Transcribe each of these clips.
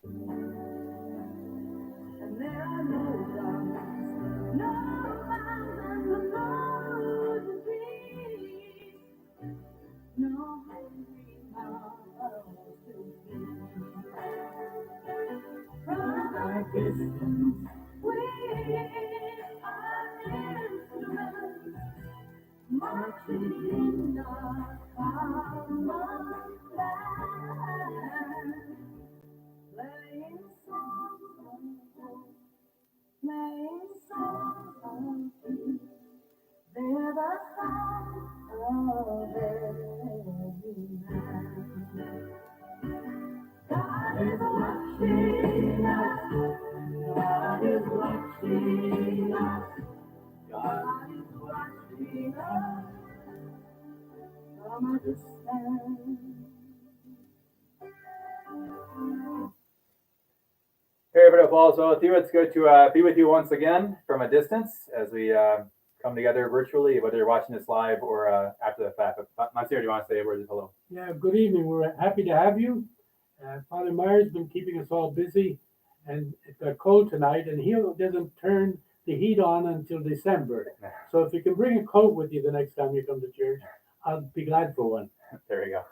And there are no dogs, no mountains, no trees, no hungry mouths to feed. From a distance, with our instruments, marching in our common land, playing songs of hope, playing songs of peace. They're the sound of every man. God is watching us. God is watching us. God is watching us from a distance. Hey, everybody, also with you. It's good to be with you once again from a distance as we come together virtually, whether you're watching this live or after the fact. But Monsignor, do you want to say a word of hello? Yeah, good evening. We're happy to have you. Father Meyer's been keeping us all busy, and it got cold tonight, and he doesn't turn the heat on until December. So if you can bring a coat with you the next time you come to church, I'll be glad for one. There you go.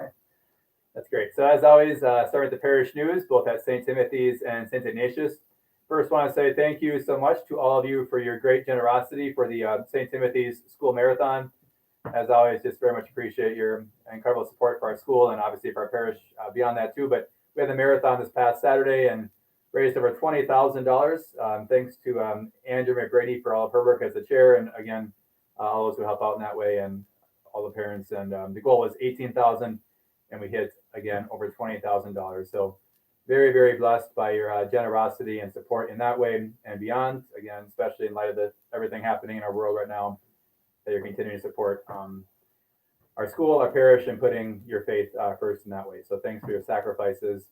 That's great. So as always, start with the parish news, both at St. Timothy's and St. Ignatius. First, want to say thank you so much to all of you for your great generosity for the St. Timothy's School Marathon. As always, just very much appreciate your incredible support for our school and obviously for our parish beyond that too. But we had the marathon this past Saturday and raised over $20,000. Thanks to Andrew McBrady for all of her work as the chair, and again, all those who help out in that way, and all the parents. And the goal was 18,000, and we hit again over $20,000. So very, very blessed by your generosity and support in that way and beyond. Again, especially in light of everything happening in our world right now, that you're continuing to support our school, our parish, and putting your faith first in that way. So thanks for your sacrifices.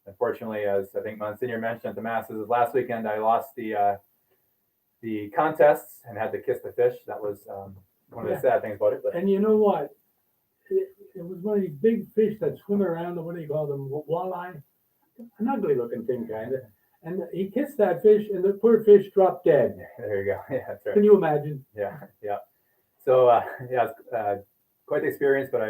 Unfortunately, as I think Monsignor mentioned at the masses last weekend, I lost the contests and had to kiss the fish. That was one of the sad things about it. But And you know what? It was one of these big fish that swim around, what do you call them, walleye? An ugly looking thing, kind of. And he kissed that fish, and the poor fish dropped dead. there you go. Yeah, that's right. Can you imagine? Yeah, yeah. So yeah, it's quite the experience, but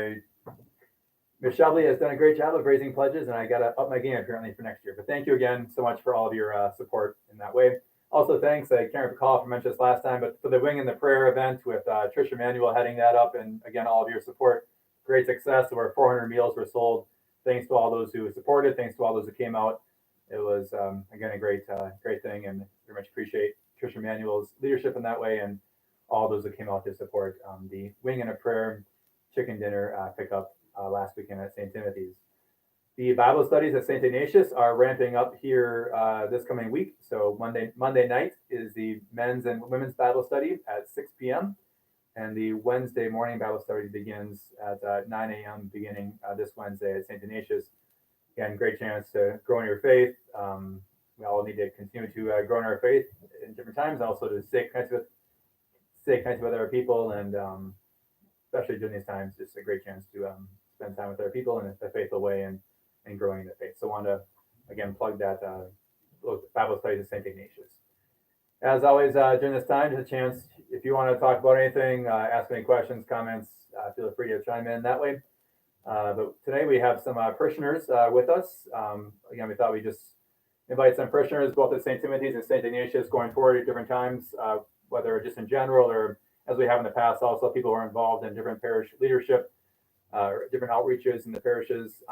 Ms. Shelby has done a great job of raising pledges, and I got to up my game apparently for next year. But thank you again so much for all of your support in that way. Also, thanks. I can't recall if I mentioned this last time, but for the Wing and the Prayer event with Trish Emanuel heading that up, and again, all of your support. Great success. Over 400 meals were sold. Thanks to all those who supported. Thanks to all those who came out. It was again a great thing, and very much appreciate Trish Emanuel's leadership in that way, and all those that came out to support the Wing and a Prayer chicken dinner pickup last weekend at St. Timothy's. The Bible studies at St. Ignatius are ramping up here this coming week. So Monday night is the men's and women's Bible study at 6 p.m. And the Wednesday morning Bible study begins at 9 a.m. beginning this Wednesday at St. Ignatius. Again, great chance to grow in your faith. We all need to continue to grow in our faith in different times, and also to stay connected with other people, and especially during these times, just a great chance to spend time with other people in a faithful way and growing in the faith. So I want to again plug that Bible studies at St. Ignatius. As always, during this time, there's a chance if you want to talk about anything, ask any questions, comments, feel free to chime in that way. But today we have some parishioners with us. Again, we thought we'd just invite some parishioners both at St. Timothy's and St. Ignatius going forward at different times, whether just in general or as we have in the past, also people who are involved in different parish leadership, different outreaches in the parishes.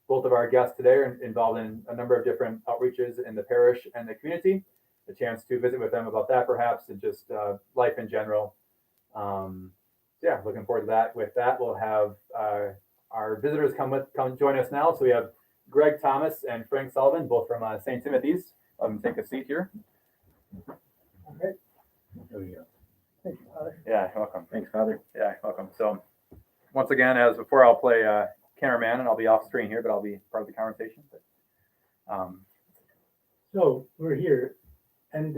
Both of our guests today are involved in a number of different outreaches in the parish and the community. A chance to visit with them about that perhaps, and just life in general. Yeah, looking forward to that. With that, we'll have our visitors come join us now. So we have Greg Thomas and Frank Sullivan, both from St. Timothy's. Take a seat here. Okay. There we go. Thank you, Father. Yeah, welcome. Thanks, Father. Yeah, welcome. So once again, as before, I'll play cameraman, and I'll be off screen here, but I'll be part of the conversation. But, So we're here, and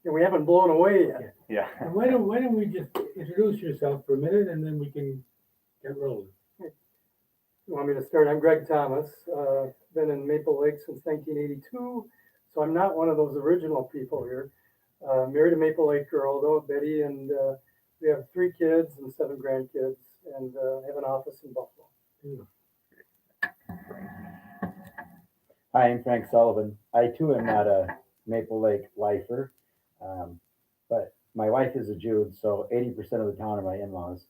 we haven't blown away yet. yeah. And why don't we just introduce yourself for a minute, and then we can get rolling. You want me to start? I'm Greg Thomas. Been in Maple Lake since 1982, so I'm not one of those original people here. Married a Maple Lake girl, though, Betty, and we have 3 kids and 7 grandkids, and have an office in Buffalo. Hi, I'm Frank Sullivan. I too am not a Maple Lake lifer, but my wife is a Jude, so 80% of the town are my in-laws.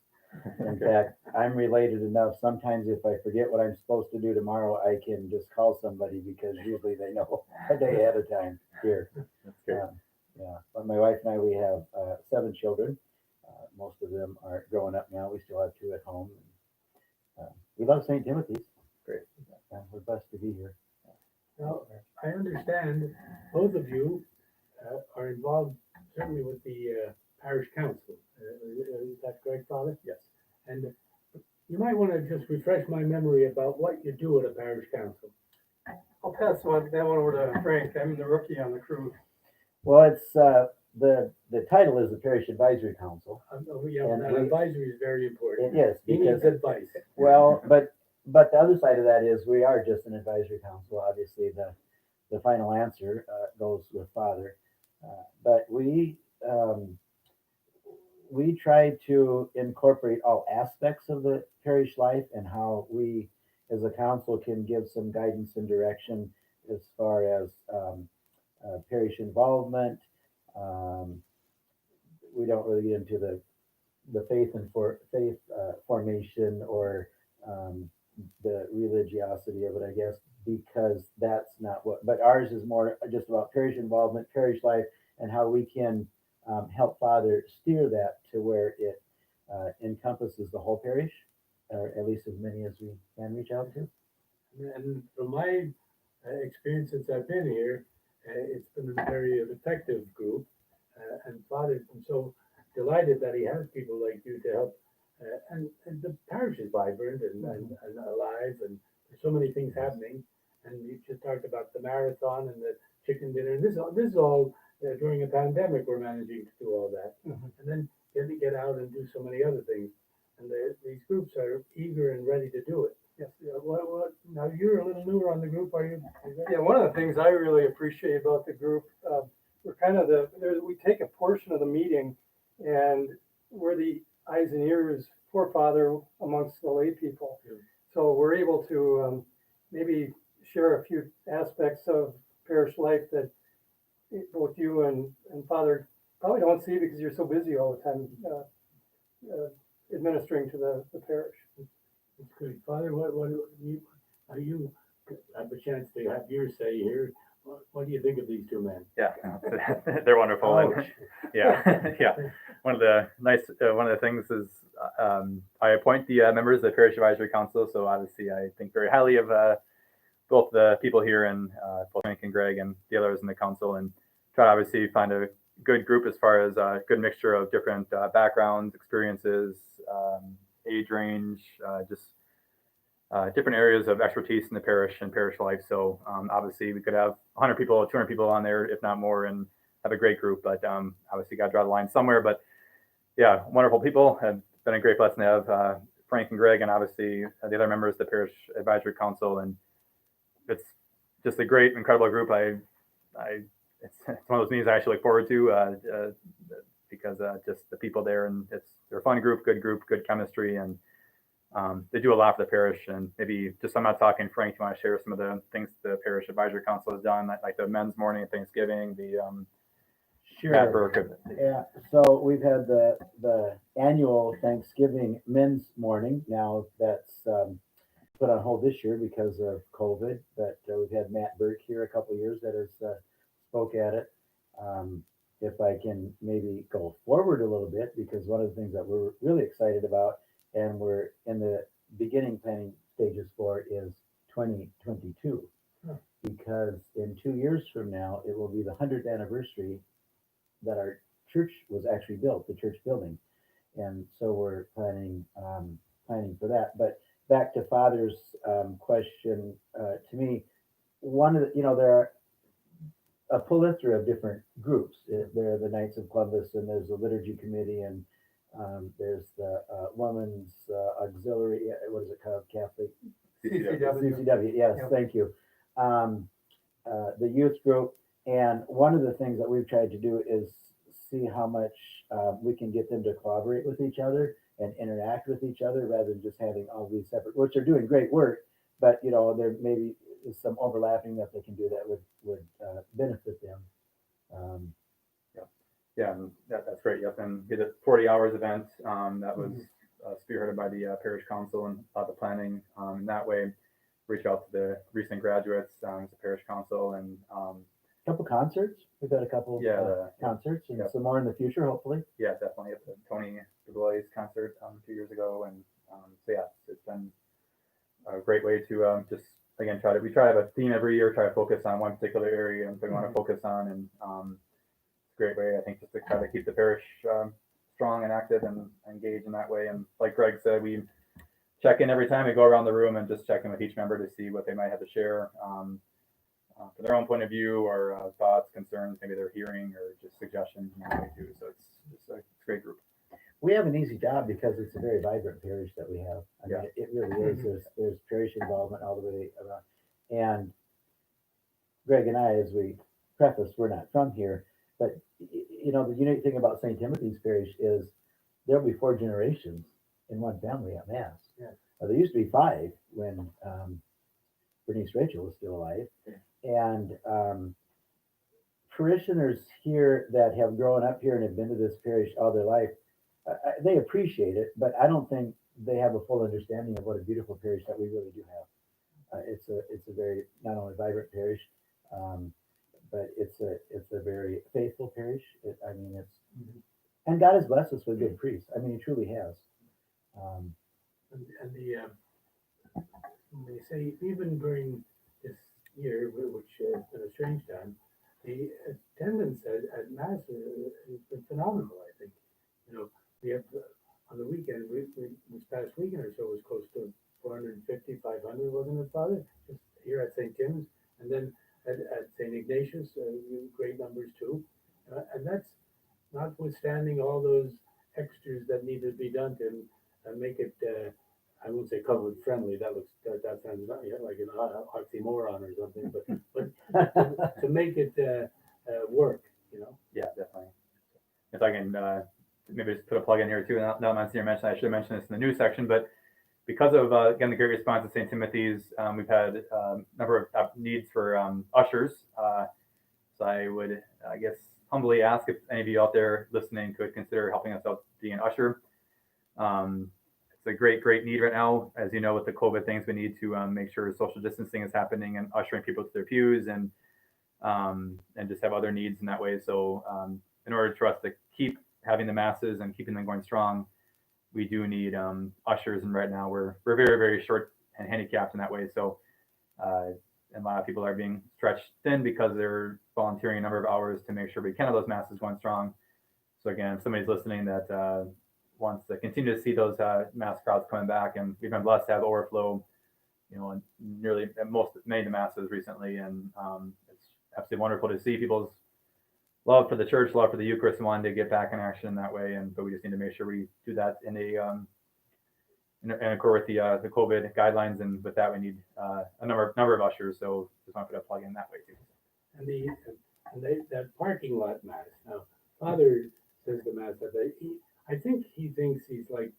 In fact, I'm related enough. Sometimes if I forget what I'm supposed to do tomorrow, I can just call somebody because usually they know a day ahead of time here. That's great. Yeah, but my wife and I, we have 7 children. Most of them are growing up now. We still have 2 at home. We love St. Timothy's. Great. We're blessed to be here. Now, I understand both of you are involved certainly with the parish council. Is that correct, Father? Yes. And you might want to just refresh my memory about what you do at a parish council. I'll pass that one over to Frank. I'm the rookie on the crew. Well, it's the title is the Parish Advisory Council. Yeah, And that we- advisory is very important. It is He because needs advice. well, but the other side of that is we are just an advisory council. Obviously, the final answer goes with Father, but we try to incorporate all aspects of the parish life and how we, as a council, can give some guidance and direction as far as parish involvement. We don't really get into the faith and faith formation or the religiosity of it, I guess, because that's not what. But ours is more just about parish involvement, parish life, and how we can help Father steer that to where it encompasses the whole parish, or at least as many as we can reach out to. And from my experience since I've been here, it's been a very effective group. And Father's been so delighted that he has people like you to help. And the parish is vibrant and alive, and there's so many things happening. And you just talked about the marathon and the chicken dinner. And this is all during a pandemic, we're managing to do all that. And then get out and do so many other things. And these groups are eager and ready to do it. Yes. Now you're a little newer on the group, are you? Yeah, one of the things I really appreciate about the group, we're kind of we take a portion of the meeting and we're the eyes and ears for Father amongst the lay people. Yeah. So we're able to maybe share a few aspects of parish life that both you and Father probably don't see because you're so busy all the time administering to the parish. It's good. Father, what you have a chance to have your say here. What do you think of these 2 men? Yeah, they're wonderful. And, yeah, yeah. One of the things is I appoint the members of the Parish Advisory Council. So obviously, I think very highly of both the people here and both Frank and Greg and the others in the council, and try to obviously find a good group as far as a good mixture of different backgrounds, experiences, age range, just different areas of expertise in the parish and parish life. So obviously we could have 100 people, 200 people on there, if not more, and have a great group. But obviously got to draw the line somewhere. But yeah, wonderful people. Have been a great blessing to have Frank and Greg, and obviously the other members of the Parish Advisory Council. And it's just a great, incredible group. It's one of those meetings I actually look forward to because just the people there, and they're a fun group, good chemistry, and they do a lot for the parish. And maybe just I'm not talking, Frank, you want to share some of the things the Parish Advisory Council has done, like the men's morning at Thanksgiving, the Matt Burke. Yeah, so we've had the annual Thanksgiving men's morning. Now that's put on hold this year because of COVID, but we've had Matt Burke here a couple of years that has spoke at it. If I can maybe go forward a little bit, because one of the things that we're really excited about and we're in the beginning planning stages for is 2022. Because in 2 years from now, it will be the 100th anniversary that our church was actually built, the church building. And so we're planning for that. But back to Father's question, to me, one of the, there are a plethora of different groups. There are the Knights of Columbus, and there's the Liturgy Committee, and there's the Women's Auxiliary, what is it called, Catholic CCW, yes, Yep. thank you. The youth group, and one of the things that we've tried to do is see how much we can get them to collaborate with each other and interact with each other rather than just having all these separate, which are doing great work, but you know, there maybe is some overlapping that they can do that would benefit them. Yeah, and that's great. Yep, and did a 40 hours event that was spearheaded by the parish council and the planning. In that way, reach out to the recent graduates, the parish council, and Couple concerts. We've got a couple concerts and Yep. some more in the future, hopefully. yeah, definitely at the Tony DuBois concert 2 years ago, and so yeah, it's been a great way to just again we try to have a theme every year, try to focus on one particular area and we want to focus on, and great way, I think, just to try to keep the parish strong and active and engaged in that way. And like Greg said, we check in every time we go around the room and just check in with each member to see what they might have to share from their own point of view or thoughts, concerns, maybe they're hearing or just suggestions in that way too. So it's a great group. We have an easy job because it's a very vibrant parish that we have. I mean, Yeah. it really is. There's parish involvement all the way around. And Greg and I, as we preface, we're not from here, but you know, the unique thing about St. Timothy's Parish is there'll be 4 generations in one family at Mass. Yeah. There used to be 5 when Bernice Rachel was still alive. And parishioners here that have grown up here and have been to this parish all their life, they appreciate it, but I don't think they have a full understanding of what a beautiful parish that we really do have. It's a very not only vibrant parish, but it's a very faithful parish. And God has blessed us with good priests. I mean, He truly has. And they say even during this year, which has been a strange time, the attendance at Mass has been phenomenal, I think. You know, we have on the weekend, this past weekend or so was close to 450, 500, wasn't it, Father? Just here at St. Tim's, and then at St. Ignatius, great numbers too. And that's notwithstanding all those extras that need to be done to make it, I won't say COVID friendly. That sounds like an oxymoron or something. But to make it work, you know. Yeah, definitely. If I can maybe just put a plug in here too. Now Monsignor mentioned, I should have mentioned this in the news section, but because of again the great response at St. Timothy's, we've had a number of needs for ushers. So I would, I guess, humbly ask if any of you out there listening could consider helping us out being an usher. It's a great need right now. As you know, with the COVID things, we need to make sure social distancing is happening and ushering people to their pews and just have other needs in that way. So in order for us to keep having the masses and keeping them going strong, we do need ushers. And right now we're very, very short and handicapped in that way. So and a lot of people are being stretched thin because they're volunteering a number of hours to make sure we can have those masses going strong. So again, if somebody's listening that wants to continue to see those mass crowds coming back, and we've been blessed to have overflow, you know, nearly many of the masses recently, and it's absolutely wonderful to see people's love for the church, love for the Eucharist, and wanting to get back in action in that way. But we just need to make sure we do that in accord with the COVID guidelines, and with that we need a number of ushers. So just want to put a plug in that way too. And that parking lot Mass. Now, Father says the Mass that I think he thinks he's like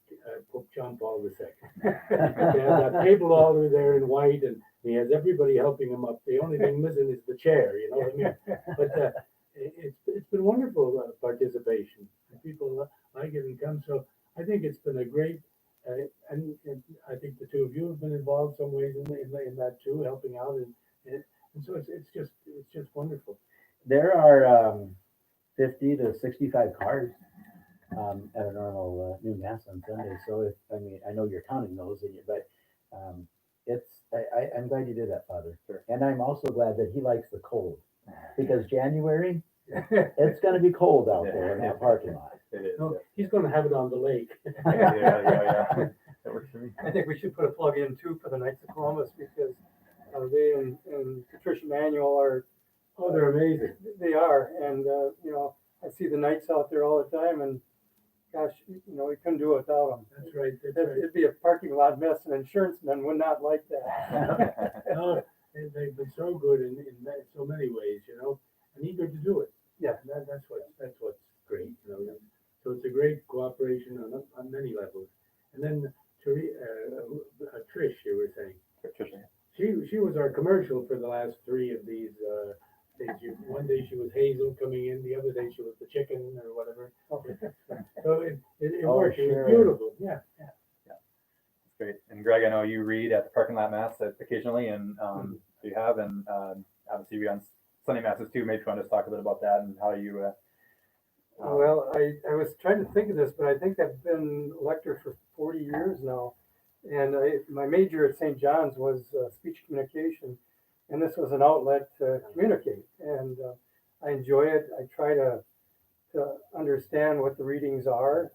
Pope John Paul II. They have that table altar there in white, and he has everybody helping him up. The only thing missing is the chair, you know what I mean? But it's been wonderful participation. People like it and come. So I think it's been a great, and I think the two of you have been involved some ways in that too, helping out, and so it's just wonderful. There are 50 to 65 cars at a normal new Mass on Sunday. So I know you're counting those, but I'm glad you did that, Father. Sure. And I'm also glad that he likes the cold, because January it's going to be cold out there in that parking lot. It is. No, he's going to have it on the lake. Yeah. That works for me. I think we should put a plug in too for the Knights of Columbus, because they and Patricia Manuel are, They're amazing. They are, and you know, I see the Knights out there all the time, and gosh, you know, we couldn't do it without them. That's right, that's right. It'd be a parking lot mess, and insurance men would not like that. No, they've been so good in so many ways, and eager to do it. Yeah. That's what's great, So it's a great cooperation on many levels. And then Trish, you were saying, she was our commercial for the last three of these days. One day she was Hazel coming in, the other day she was the chicken or whatever. So it Oh, worked. It sure. was beautiful. Yeah. That's great. And Greg, I know you read at the parking lot mass occasionally, and you have, and obviously we on Sunday masses too. Maybe you want to just talk a bit about that and how you. Well, I was trying to think of this, but I think I've been a lector for 40 years now. And my major at St. John's was speech communication, and this was an outlet to communicate. And I enjoy it. I try to understand what the readings are.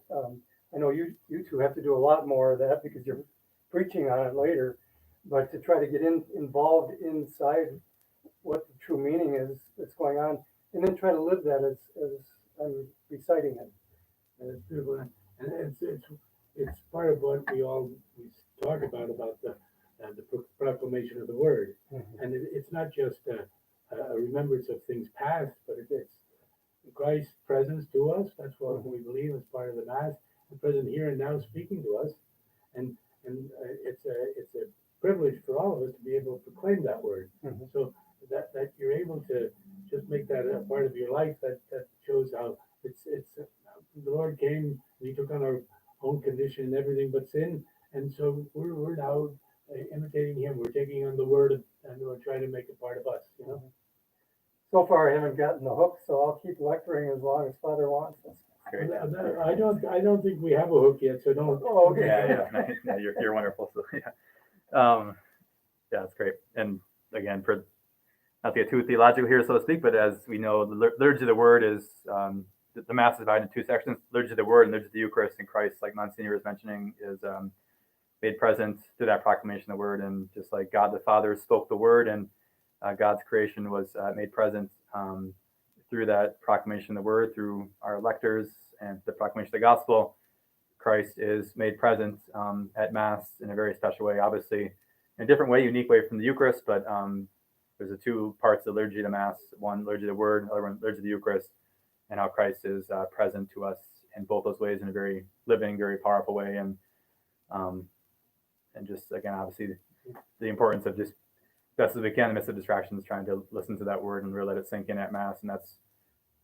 I know you two have to do a lot more of that because you're preaching on it later, but to try to get involved inside what the true meaning is that's going on, and then try to live that as I'm reciting it. And it's beautiful, and it's part of what we talk about the proclamation of the word, and it's not just a remembrance of things past, but it's Christ's presence to us. That's what we believe as part of the Mass, the present here and now speaking to us, and it's a privilege for all of us to be able to proclaim that word. So that you're able to just make that a part of your life, that shows how it's the Lord came and He took on our own condition and everything but sin, and so we're now imitating Him. We're taking on the word and we're trying to make it part of us. So far, I haven't gotten the hook, so I'll keep lecturing as long as Father wants us. Great. I don't think we have a hook yet, so don't. Oh, okay. Yeah. No, you're wonderful. So yeah, that's great. And again, for not to get too theological here, so to speak, but as we know, the liturgy of the word is the Mass is divided into two sections: liturgy of the word and liturgy of the Eucharist. And Christ, like Monsignor was mentioning, is made present through that proclamation of the word. And just like God the Father spoke the word, and God's creation was made present through that proclamation of the word, through our lectors and the proclamation of the gospel. Christ is made present at Mass in a very special way, obviously in a different way, unique way from the Eucharist, but there's the two parts of the liturgy of the Mass: one, liturgy of the word, other one, liturgy of the Eucharist, and how Christ is present to us in both those ways in a very living, very powerful way. And just, again, obviously the importance of just best as we can in the midst of distractions, trying to listen to that word and really let it sink in at Mass. And that's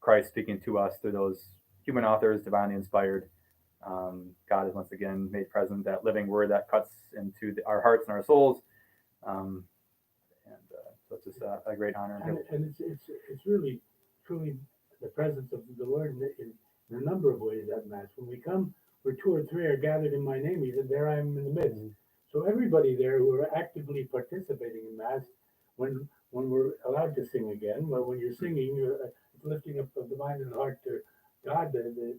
Christ speaking to us through those human authors, divinely inspired. God is once again made present, that living word that cuts into our hearts and our souls. So it's just a great honor. And it's really, truly the presence of the Lord in a number of ways at Mass. When we come, where two or three are gathered in my name, He said, there I am in the midst. So everybody there who are actively participating in Mass, when we're allowed to sing again, well, when you're singing, it's lifting up of the mind and heart to God. The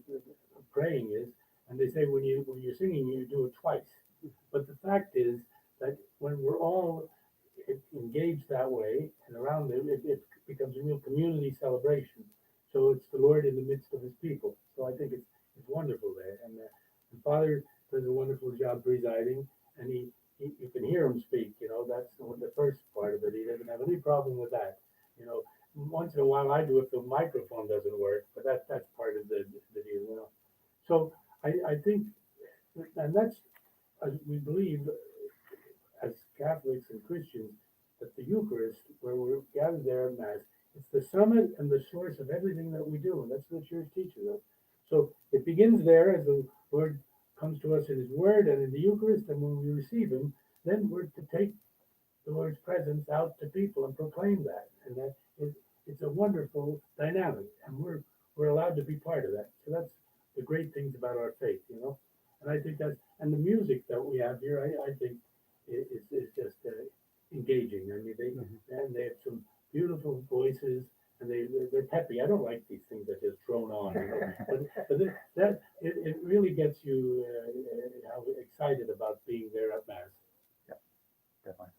praying is, and they say when you're singing, you do it twice. But the fact is that when we're all engaged that way and around it becomes a real community celebration. So it's the Lord in the midst of His people. So I think it's wonderful there, and Father does a wonderful job presiding, and he you can hear him speak. That's the first part of it. He doesn't have any problem with that. Once in a while I do if the microphone doesn't work, but that's part of the deal. So I think, and that's we believe as Catholics and Christians, that the Eucharist, where we're gathered there at Mass, it's the summit and the source of everything that we do, and that's what the Church teaches us. So it begins there as the Lord comes to us in His Word and in the Eucharist, and when we receive Him, then we're to take the Lord's presence out to people and proclaim that, and that it's a wonderful dynamic, and we're allowed to be part of that. So that's the great things about our faith, And I think and the music that we have here, I think is just engaging. I mean, they have some beautiful voices, and they're peppy. I don't like these things that just drone on, but it really gets you excited about being there at Mass. Yeah, definitely.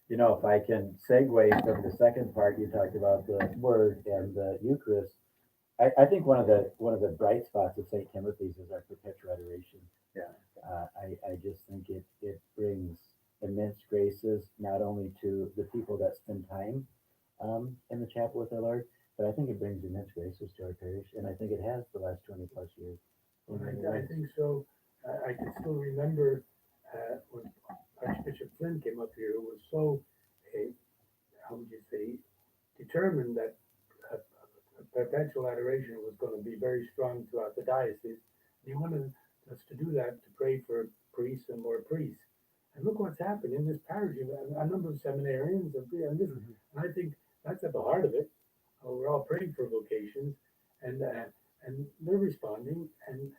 If I can segue from the second part, you talked about the Word and the Eucharist. I think one of the bright spots of St. Timothy's is our perpetual adoration. Yeah. I just think it brings immense graces, not only to the people that spend time in the chapel with our Lord, but I think it brings immense graces to our parish, and I think it has the last 20 plus years. Well, I think so. I can still remember when Archbishop Flynn came up here, it was so, how would you say, determined that uh, perpetual adoration was going to be very strong throughout the diocese. And he wanted us to do that, to pray for priests and more priests. And look what's happened in this parish. You have a number of seminarians, and I think that's at the heart of it. We're all praying for vocations, and they're responding, and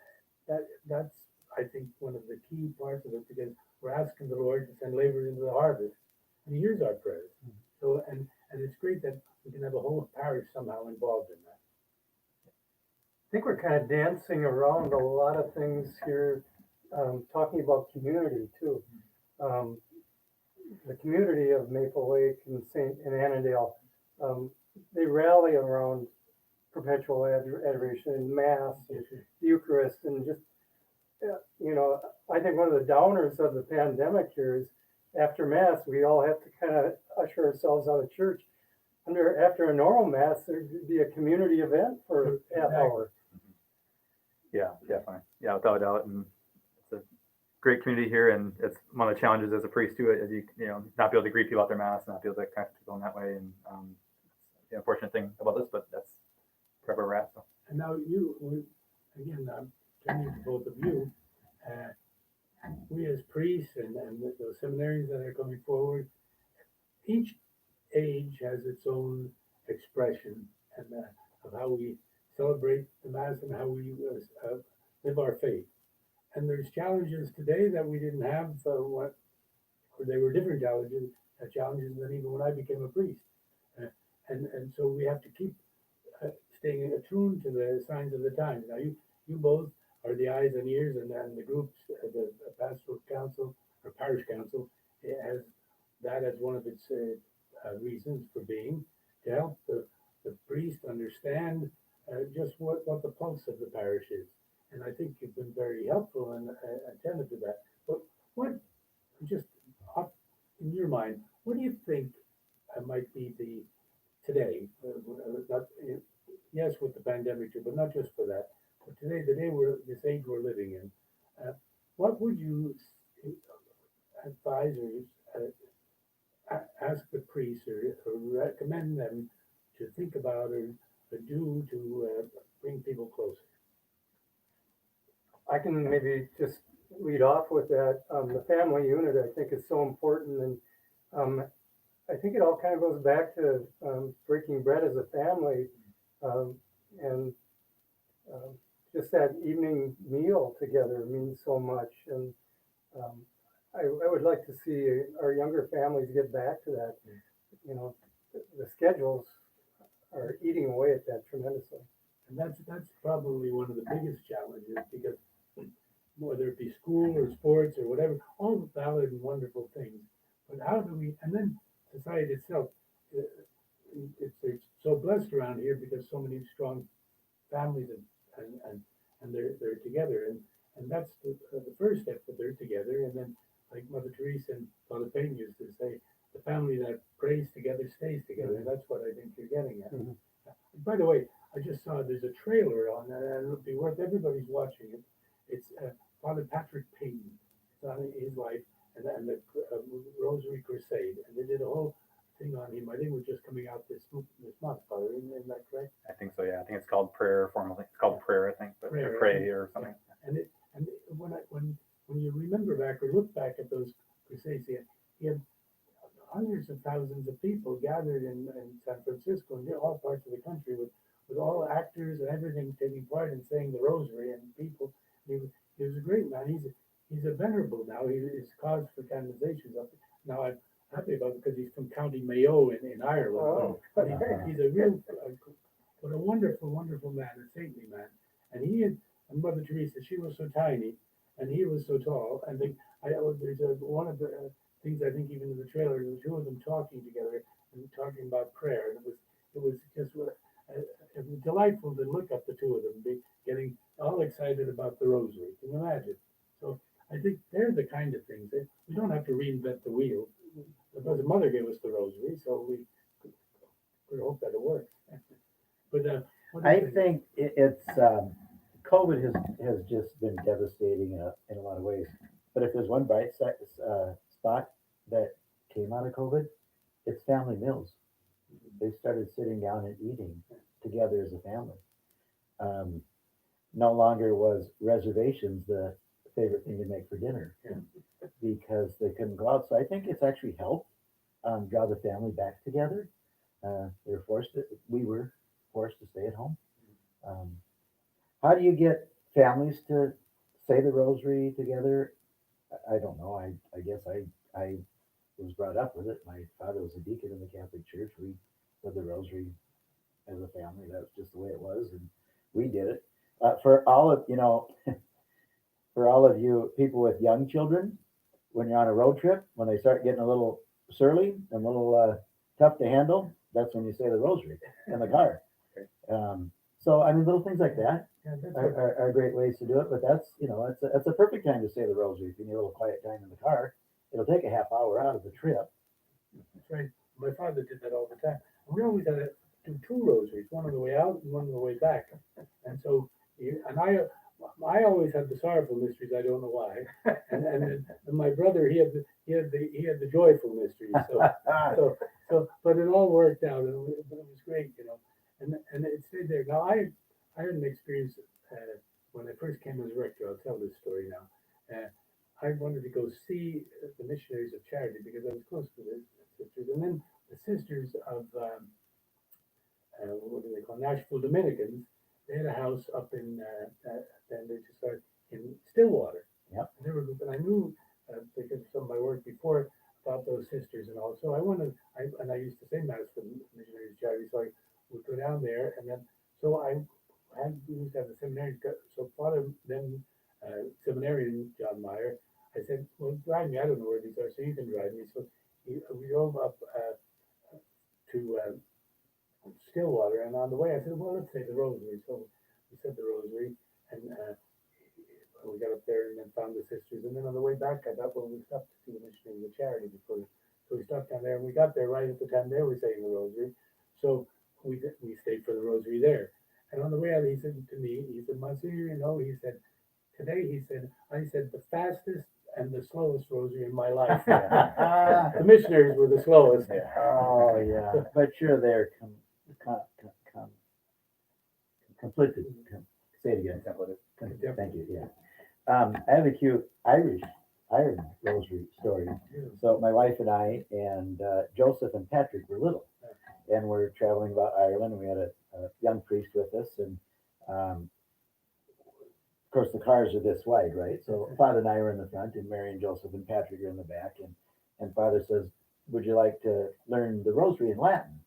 that's I think one of the key parts of it, because we're asking the Lord to send laborers into the harvest, and He hears our prayers. So and it's great that we can have a whole parish somehow involved in that. I think we're kind of dancing around a lot of things here, talking about community too. The community of Maple Lake and Annandale, they rally around perpetual adoration and Mass and the Eucharist, and just, I think one of the downers of the pandemic here is after Mass, we all have to kind of usher ourselves out of church. After a normal Mass, there'd be a community event for half hour. Yeah, definitely. Yeah, without a doubt. And it's a great community here, and it's one of the challenges as a priest too, as you not be able to greet people at their Mass, not be able to connect with people in that way. And the unfortunate thing about this, but that's where we're at. So. And now again, I'm turning to both of you. We as priests and those seminarians that are coming forward, each age has its own expression and of how we celebrate the Mass and how we live our faith. And there's challenges today that we didn't have, or they were different challenges than even when I became a priest. And so we have to keep staying attuned to the signs of the times. Now you both are the eyes and ears, and the groups, the pastoral council or parish council, it has that as one of its reasons for being, to help the priest understand just what the pulse of the parish is. And I think you've been very helpful and attentive to that. But what, just in your mind, what do you think might be today, yes, with the pandemic too, but not just for that, but today, this age we're living in, what would you advise or ask the priests or recommend them to think about or do to bring people closer? I can maybe just lead off with that. The family unit, I think, is so important, and I think it all kind of goes back to breaking bread as a family, and just that evening meal together means so much. And I would like to see our younger families get back to that. The schedules are eating away at that tremendously. And that's probably one of the biggest challenges, because whether it be school or sports or whatever, all valid and wonderful things. But how do we, and then society itself, it's so blessed around here because so many strong families and they're together. And that's the first step, that they're together. And then, like Mother Teresa and Father Payne used to say, the family that prays together stays together. And that's what I think you're getting at. Mm-hmm. By the way, I just saw there's a trailer on that, and it'll be worth everybody's watching it. It's Father Patrick Payne. It's on his life and the Rosary Crusade, and they did a whole thing on him. I think we're just coming out this month, Father. Isn't that correct? I think so. Yeah, I think it's called prayer formally. It's called prayer, I think, but Prayer, pray or something. And when you remember back or look back at those crusades, he had hundreds of thousands of people gathered in San Francisco and all parts of the country with all actors and everything taking part in saying the Rosary, and people. He was a great man. He's a venerable now. His cause for canonization is up. Now I'm happy about it because he's from County Mayo in Ireland. Oh. But he's a real, but a wonderful, wonderful man, a saintly man. And he and Mother Teresa, she was so tiny, and he was so tall. And there's one of the things I think even in the trailer, the two of them talking together and talking about prayer, and it was just it was delightful to look at the two of them getting all excited about the Rosary. Can you imagine? So they're the kind of things that we don't have to reinvent the wheel. Because the mother gave us the rosary, so we hope that it works. But what do you I think it's COVID has just been devastating in a lot of ways. But if there's one bright spot that came out of COVID, it's family meals. They started sitting down and eating together as a family. Um, no longer was reservations the favorite thing to make for dinner because they couldn't go out. So I think it's actually helped draw the family back together. We were forced to stay at home. How do you get families to say the rosary together? I don't know. I guess I was brought up with it. My father was a deacon in the Catholic Church. We said the rosary as a family. That's just the way it was, and we did it. For all of for all of you people with young children, when you're on a road trip, when they start getting a little surly and a little tough to handle, that's when you say the rosary in the car. So I mean, little things like that are great ways to do it. But that's it's a perfect time to say the rosary if you need a little quiet time in the car. It'll take a half hour out of the trip. That's right. My father did that all the time. We always had to do two rosaries, one on the way out and one on the way back. And so, I always had the sorrowful mysteries. I don't know why. And my brother, he had the joyful mysteries. But it all worked out, and it was great, And it stayed there. Now I had an experience when I first came as rector. I'll tell this story now. I wanted to go see the Missionaries of Charity because I was close to the sisters, and then the sisters of what do they call Nashville Dominicans. They had a house up in then they just started in Stillwater. Yep. And they were, and I knew because of some of my work before about those sisters and all. So I used to say mass for Missionaries of Charity, so I would go down there, and then so we used to have the seminary. So Father then seminarian John Meyer. I said, well, drive me. I don't know where these are, so you can drive me. So we drove up to Stillwater, and on the way I said, well, let's say the rosary. So we said the rosary, and we got up there and then found the sisters. And then on the way back, I thought, well, we stopped to see the Missionaries of Charity before. So we stopped down there, and we got there right at the time they were saying the rosary. So we stayed for the rosary there. And on the way out, he said to me, he said, Monsignor, he said, today, I said, the fastest and the slowest rosary in my life. The missionaries were the slowest. Oh yeah, but you're there. Conflicted. Say it again. Thank you. Yeah. I have a cute Iron rosary story. So my wife and I and Joseph and Patrick were little, and we're traveling about Ireland. And we had a young priest with us, and of course the cars are this wide, right? So Father and I are in the front, and Mary and Joseph and Patrick are in the back, and Father says, "Would you like to learn the rosary in Latin?"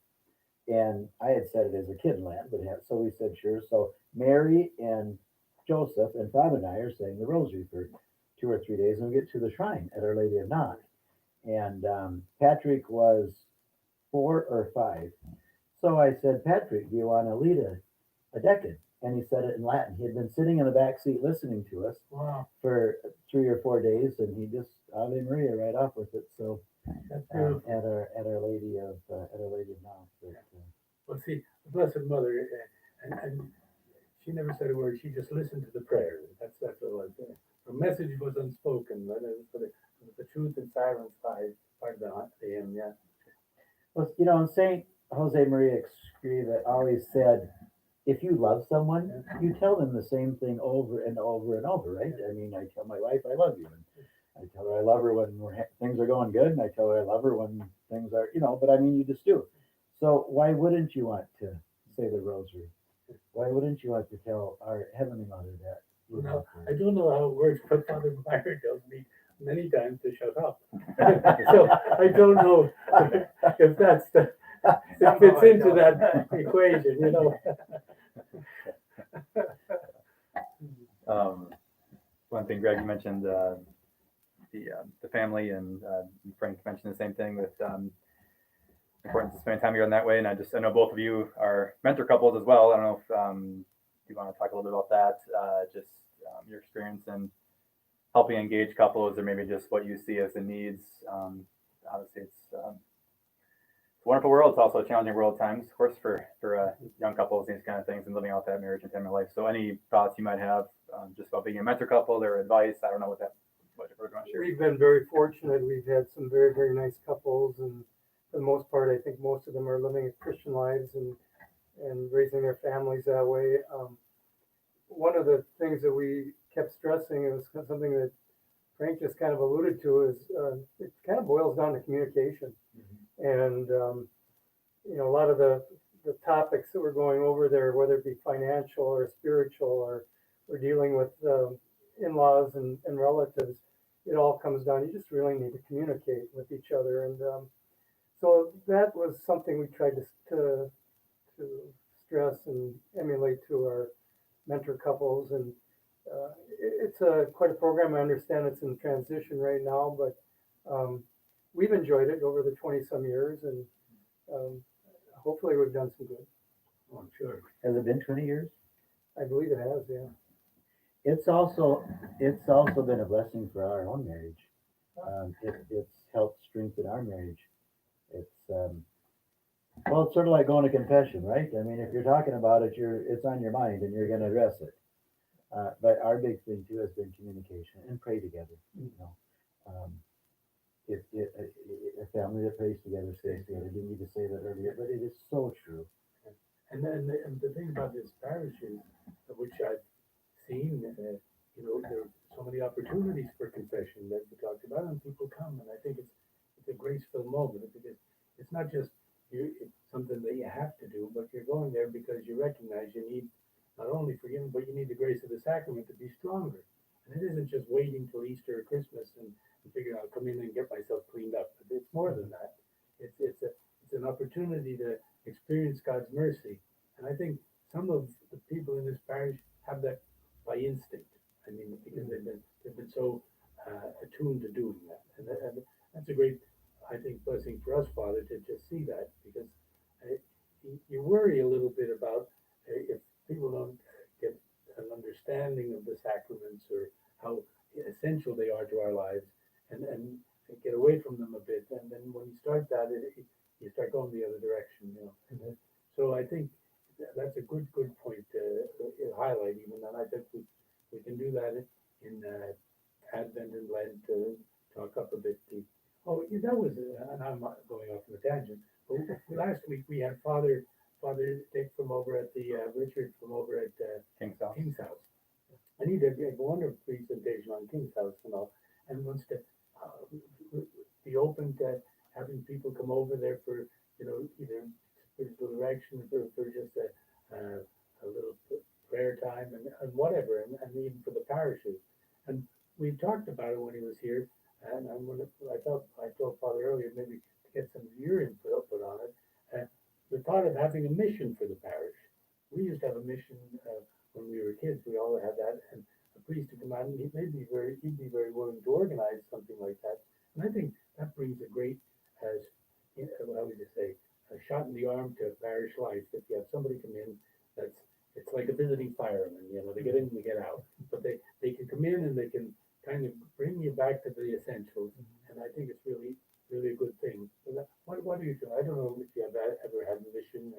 And I had said it as a kid in Latin, so we said sure. So Mary and Joseph and Father and I are saying the rosary for 2 or 3 days, and we get to the shrine at Our Lady of Knock. And Patrick was 4 or 5. So I said, Patrick, do you want to lead a decade? And he said it in Latin. He had been sitting in the back seat listening to us for 3 or 4 days, and he just Ave Maria right off with it. So at Our Lady of Knock. Well, see, the Blessed Mother, and she never said a word. She just listened to the prayer. That's what it was. The message was unspoken, but it was the truth and silence by the hymn. Yeah. Well, Saint Jose Maria Escriva always said, if you love someone, you tell them the same thing over and over and over, right? I mean, I tell my wife I love you, and I tell her I love her when things are going good, and I tell her I love her when things are, but I mean, you just do. So why wouldn't you want to say the rosary? Why wouldn't you want to tell our Heavenly Mother that? No, I don't know how it works, but Father Meyer tells me many times to shut up. So I don't know if that's it fits into that equation, One thing, Greg, you mentioned the family, and Frank mentioned the same thing with importance of spending time together in that way. And I know both of you are mentor couples as well. I don't know if you want to talk a little bit about that, just your experience and helping engage couples, or maybe just what you see as the needs. Obviously, it's a wonderful world. It's also a challenging world at times, of course, for young couples and these kind of things, and living out that marriage and family life. So, any thoughts you might have just about being a mentor couple, or advice? I don't know what we're going to share. We've been very fortunate. We've had some very, very nice couples, and for the most part, I think most of them are living Christian lives and raising their families that way. One of the things that we kept stressing, it was something that Frank just kind of alluded to, is it kind of boils down to communication. And a lot of the topics that we're going over there, whether it be financial or spiritual, or dealing with in-laws and relatives, it all comes down, you just really need to communicate with each other. And so that was something we tried to stress and emulate to our mentor couples. And it's quite a program. I understand it's in transition right now, but we've enjoyed it over the 20-some years, and hopefully we've done some good. Oh, I'm sure. Has it been 20 years? I believe it has, yeah. It's also been a blessing for our own marriage. It's helped strengthen our marriage. It's it's sort of like going to confession, right? I mean, if you're talking about it, it's on your mind and you're going to address it. But our big thing too has been communication and pray together. A family that prays together stays together. I didn't need to say that earlier, but it is so true. And then the thing about this parish is, which I've seen, there are so many opportunities for confession that we talked about, and people come, and I think it's a graceful moment, because it's not just it's something that you have to do, but you're going there because you recognize you need not only forgiveness, but you need the grace of the sacrament to be stronger. And it isn't just waiting till Easter or Christmas and figure I'll come in and get myself cleaned up. It's more than that. It's an opportunity to experience God's mercy. And I think some of the people in this parish have that by instinct. I mean, because they've been so attuned to doing that. And that's a great, I think, blessing for us, Father, to just see that, because you worry a little bit about if people don't get an understanding of the sacraments or how essential they are to our lives, and get away from them a bit. And then when you start that, you start going the other direction. So I think that's a good point to highlight even, and I think we can do that in Advent and Lent to talk up a bit. That was, and I'm not going off on a tangent, but last week we had Father Dick from over at the Richard from over at King's House, and he did a wonderful presentation on King's House and all, and wants to be open to having people come over there for either spiritual direction for just a little prayer time and whatever, and even for the parishes. And we talked about it when he was here, and I told Father earlier maybe to get some of your input on it. The thought of having a mission for the parish. We used to have a mission when we were kids. We all had that, and a priest would come out, and he'd be very willing to organize something like that. And I think that brings a great, how would you say, a shot in the arm to parish life. If you have somebody come in, it's like a visiting fireman. They get in, they get out, but they can come in and they can kind of bring you back to the essentials. And I think it's really, really a good thing. What do you feel? I don't know if you have ever had a mission.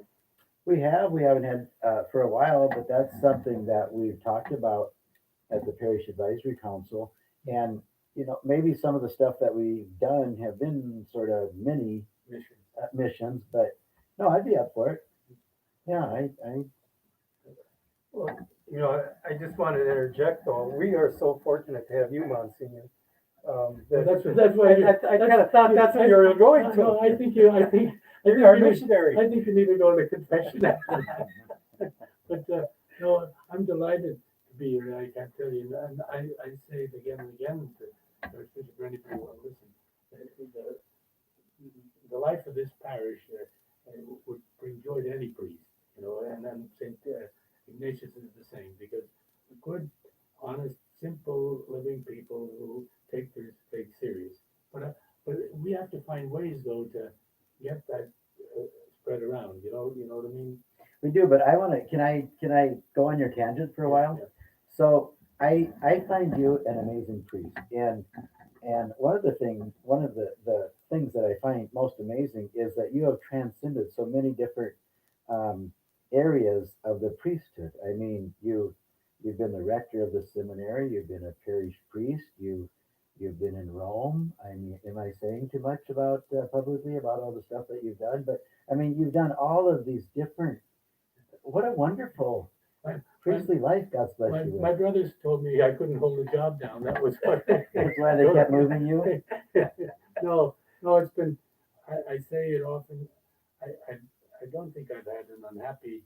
We haven't had for a while, but that's something that we've talked about at the Parish Advisory Council. And, maybe some of the stuff that we've done have been sort of mini missions, but no, I'd be up for it. Yeah, Well, I just wanted to interject though. We are so fortunate to have you, Monsignor. That's why I kind of thought that's where you were going to. No, I think you're a missionary. I think you need to go to confession after that. But no, I'm delighted to be here. I can tell you, and I say it again and again for anybody who will listen. The life of this parish would bring joy to any priest, and then St. Ignatius is the same, because good, honest, simple, living people who take their faith serious. But we have to find ways, though, to get that spread around. You know what I mean? we do. But I want to. Can I go on your tangent for a while? Yeah. So I find you an amazing priest, and one of the things that I find most amazing is that you have transcended so many different um, areas of the priesthood. I mean, you've been the rector of the seminary, you've been a parish priest, you've been in Rome. I mean, am I saying too much about publicly about all the stuff that you've done? But I mean, you've done all of these different. What a wonderful My, my, priestly life God's blessed my, you with. my brothers told me I couldn't hold the job down. That was what. That's why they kept moving you. No, no, it's been, I say it often, I don't think I've had an unhappy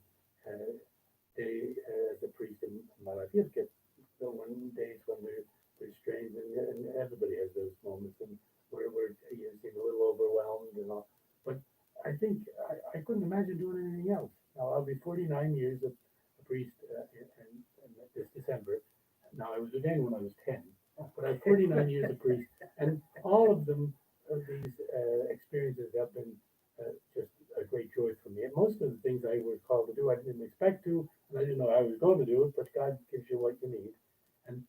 day as a priest in my life. You get days when they're strange, and everybody has those moments, and where you seem a little overwhelmed and all. But I think I couldn't imagine doing anything else. Now, I'll be 49 years a priest in this December. Now, I was ordained when I was 10, but I'm 49 years a priest, and all of them, these experiences have been just a great joy for me. And most of the things I was called to do, I didn't expect to, and I didn't know I was going to do it, but God gives you what you need. And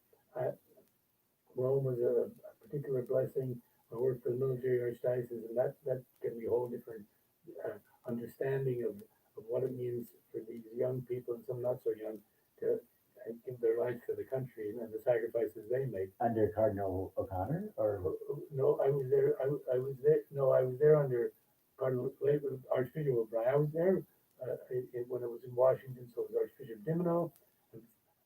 Rome was a particular blessing. I worked for the military archdiocese, and that gave me a whole different understanding of what it means for these young people, and some not so young, to give their lives to the country and the sacrifices they make. Under Cardinal O'Connor, or No, I was there. I was there. No, I was there under Cardinal Archbishop O'Brien. I was there when it was in Washington. So it was Archbishop Dimino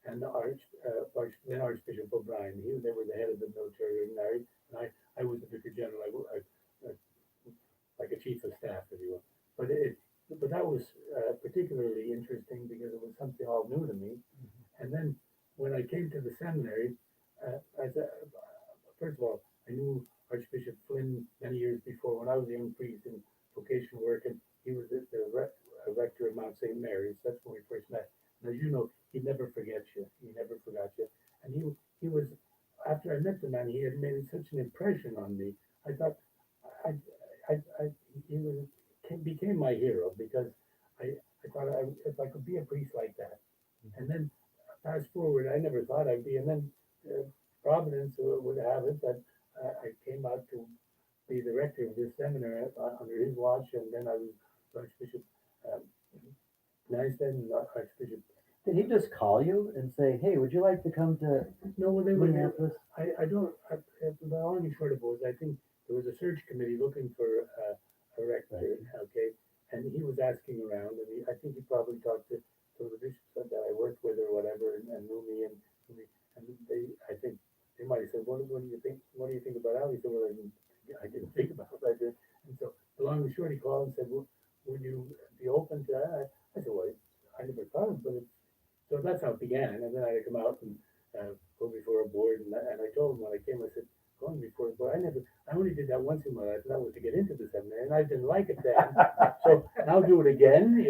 and then Archbishop O'Brien. They were the head of the military ordinary, and I was the Vicar General. I like a chief of staff, if you will. But that was particularly interesting because it was something all new to me. And then when I came to the seminary, first of all, I knew Archbishop Flynn many years before when I was a young priest in vocation work, and he was the rector of Mount St. Mary's. That's when we first met. And as you know, he never forgets you. He never forgot you. And he was, after I met the man, he had made such an impression on me. I thought, he became my hero because I thought if I could be a priest like that. And then fast forward, I never thought I'd be, and then Providence would have it that I came out to be the rector of this seminary under his watch, and then I was Archbishop um, Nystead and Archbishop. did he just call you and say, "Hey, would you like to come to No, well, they were. Minneapolis?" I don't. The long and short of it was, I think there was a search committee looking for a rector. Okay, and he was asking around, and I think he probably talked to some of the bishops that I worked with or whatever, and knew me, and I think they might have said, what do you think? What do you think about Al? He said, well, I didn't think about it. I did. And so the long and short, he called and said, well, would you be open to that? I said, well, I never thought of it, but so that's how it began. And then I come out and go before a board, and I told him when I came, I said, going before the board, I only did that once in my life, and that was to get into the seminary, and I didn't like it then. So I'll do it again,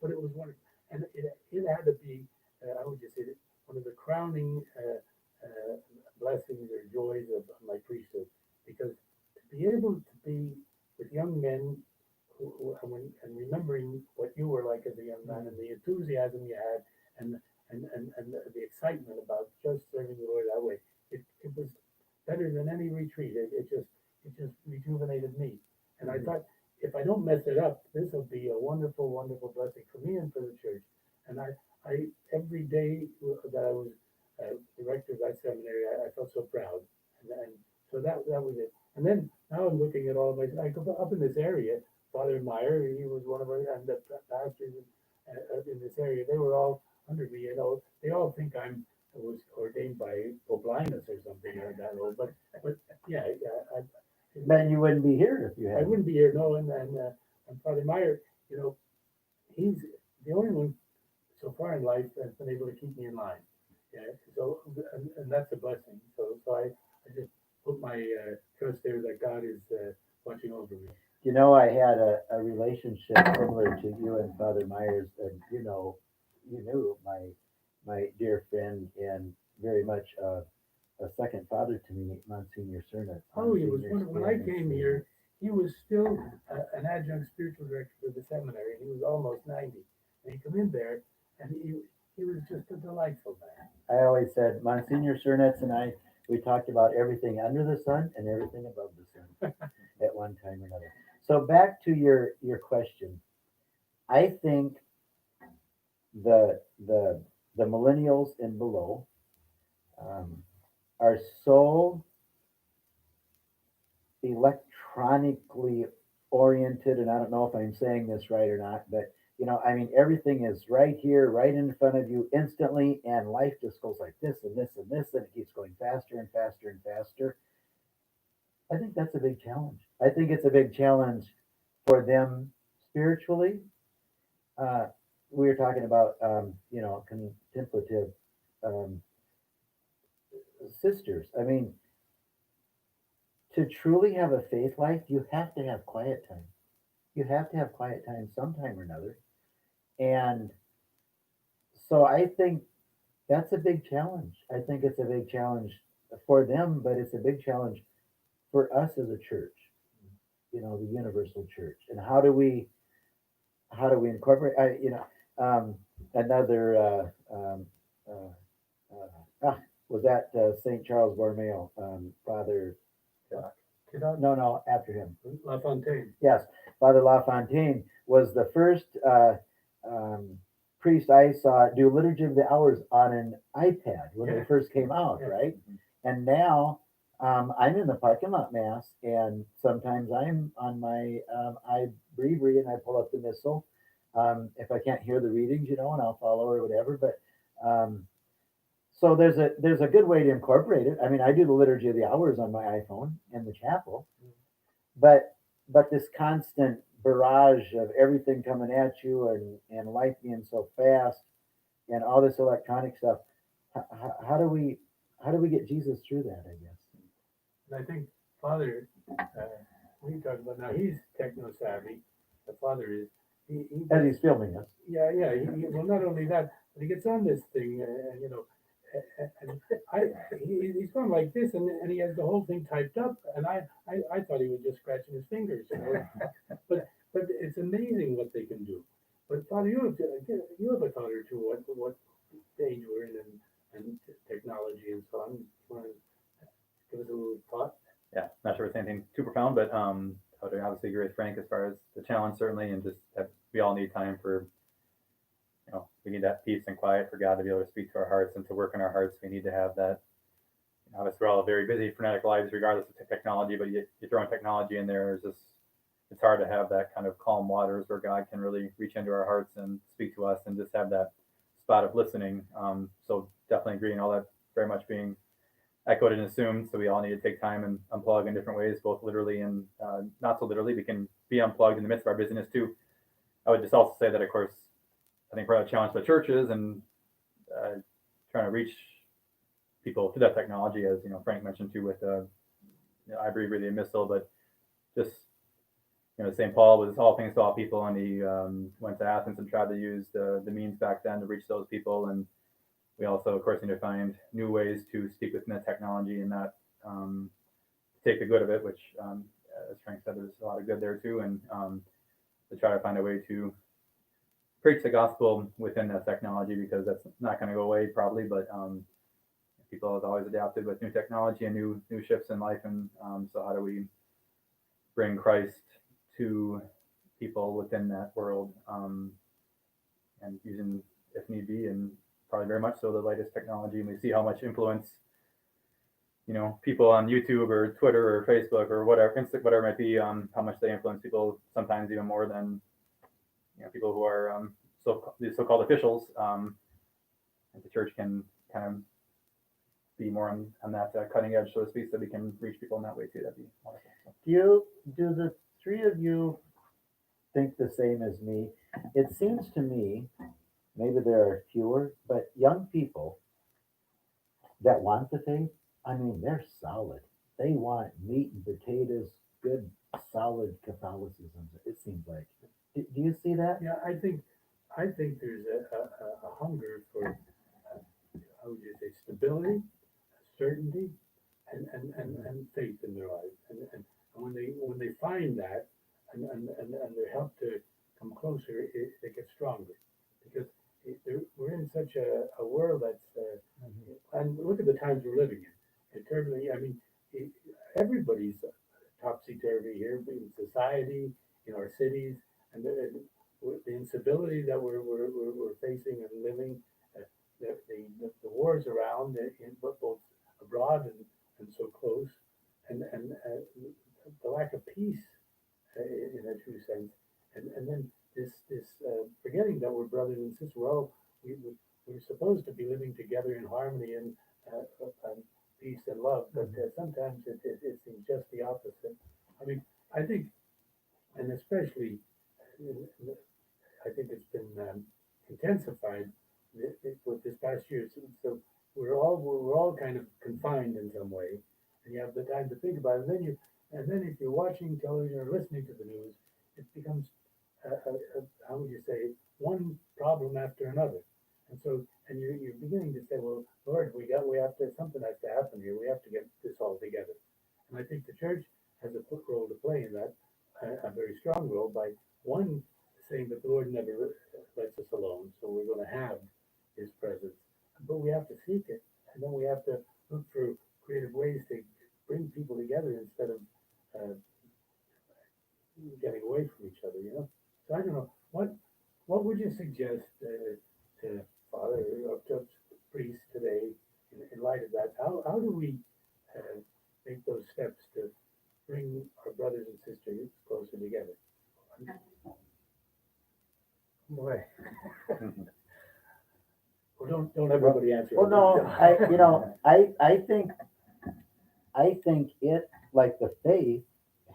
but it was wonderful. And it had to be, I would just say, one of the crowning blessings or joys of my priesthood, because to be able to be with young men and remembering what you were like as a young man and the enthusiasm you had and the excitement about just serving the Lord that way, it was better than any retreat. It just rejuvenated me. And I thought, if I don't mess it up, this will be a wonderful, wonderful blessing for me and for the church. And I every day that I was the rector of that seminary, I felt so proud. And so that was it. And then now I'm looking at all of my, I go up in this area, Father Meyer, he was one of our, and the pastors in this area, they were all under me, they all think I was ordained by Pope Linus or something like that, but yeah, Then you wouldn't be here if you I had. wouldn't be here, no, and Father Meyer, he's the only one so far in life that's been able to keep me in line. Yeah, so and that's a blessing. So I just put my trust there that God is watching over me. I had a relationship similar to you and Father Myers, and you knew my dear friend and very much a second father to me, Monsignor Cerna. Oh, he was when I came here, he was still an adjunct spiritual director for the seminary, and he was almost 90. And he come in there, and he was just a delightful man. I always said, Monsignor Cernetz and I, we talked about everything under the sun and everything above the sun at one time or another. So back to your question. I think the millennials and below are so electronically oriented, and I don't know if I'm saying this right or not, but I mean, everything is right here, right in front of you instantly, and life just goes like this and this and this, and it keeps going faster and faster and faster. I think that's a big challenge. I think it's a big challenge for them spiritually. We were talking about, contemplative um, sisters. I mean, to truly have a faith life, you have to have quiet time. You have to have quiet time sometime or another. And so I think that's a big challenge. I think it's a big challenge for them, but it's a big challenge for us as a church, the universal church. And how do we incorporate, another, was that St. Charles Borromeo, Father, no, after him. La Fontaine. Yes, Father La Fontaine was the first priest I saw do Liturgy of the Hours on an iPad when they first came out, right? And now I'm in the parking lot mass, and sometimes I'm on my iBreviary and I pull up the missal if I can't hear the readings, and I'll follow or whatever. But so there's a good way to incorporate it. I mean, I do the Liturgy of the Hours on my iPhone in the chapel, but this constant barrage of everything coming at you and life being so fast and all this electronic stuff, how do we get Jesus through that, I guess? And I think Father, we talk about now, he's techno savvy. The Father is. As he's filming us. Yeah. Well, not only that, but he gets on this thing, he's going like this, and he has the whole thing typed up, and I thought he was just scratching his fingers, but it's amazing what they can do. But Father, you have a thought or two what stage we're in and technology and so on. You want to give us a little thought? Yeah, not sure it's anything too profound, but I would obviously agree with Frank as far as the challenge, certainly, and just that we all need time for, we need that peace and quiet for God to be able to speak to our hearts and to work in our hearts. We need to have that. Obviously, we're all very busy, frenetic lives, regardless of technology, but you throw in technology in there, it's hard to have that kind of calm waters where God can really reach into our hearts and speak to us and just have that spot of listening. So definitely agreeing all that very much being echoed and assumed. So we all need to take time and unplug in different ways, both literally and not so literally. We can be unplugged in the midst of our busyness too. I would just also say that, of course, I think part of the challenge for churches and trying to reach people through that technology, as Frank mentioned too, with I agree with the missile, but just St. Paul was all things to all people, and he went to Athens and tried to use the means back then to reach those people. And we also, of course, need to find new ways to speak within the technology and not take the good of it, which, as Frank said, there's a lot of good there too, and to try to find a way to preach the gospel within that technology, because that's not going to go away probably, but people have always adapted with new technology and new shifts in life, and so how do we bring Christ to people within that world, and using, if need be, and probably very much so, the latest technology. And we see how much influence people on YouTube or Twitter or Facebook or whatever it might be, how much they influence people, sometimes even more than people who are these so-called officials. And the church can kind of be more on that cutting edge, so to speak, so we can reach people in that way too. That'd be wonderful. So. Do the three of you think the same as me? It seems to me, maybe there are fewer, but young people that want the faith, I mean, they're solid. They want meat and potatoes, good, solid Catholicism, it seems like. Do you see that? Yeah, I think there's a hunger for, how would you say, stability, certainty, and faith in their lives. And when they find that, and they're helped to come closer, they get stronger, because we're in such a a world that's, and look at the times we're living in. In terms of, I mean, everybody's topsy-turvy here in society, in our cities, and the instability that we're facing and living, the wars around, both abroad and so close, and the lack of peace in a true sense, and then this forgetting that we're brothers and sisters. We're supposed to be living together in harmony and peace and love, but sometimes it seems just the opposite. I mean, I think, and especially, I think it's been intensified with this past year. So we're all kind of confined in some way, and you have the time to think about it. And then if you're watching television or listening to the news, it becomes how would you say, one problem after another. And so, and you're beginning to say, well, Lord, something has to happen here. We have to get this all together. And I think the church has a role to play in that, a very strong role, by one, saying that the Lord never lets us alone, so we're going to have His presence. But we have to seek it, and then we have to look for creative ways to bring people together instead of getting away from each other. So I don't know, what would you suggest to Father or to priests today in light of that? How do we make those steps to bring our brothers and sisters closer together? Boy. Well, don't everybody answer. Well, no, I think it, like the faith,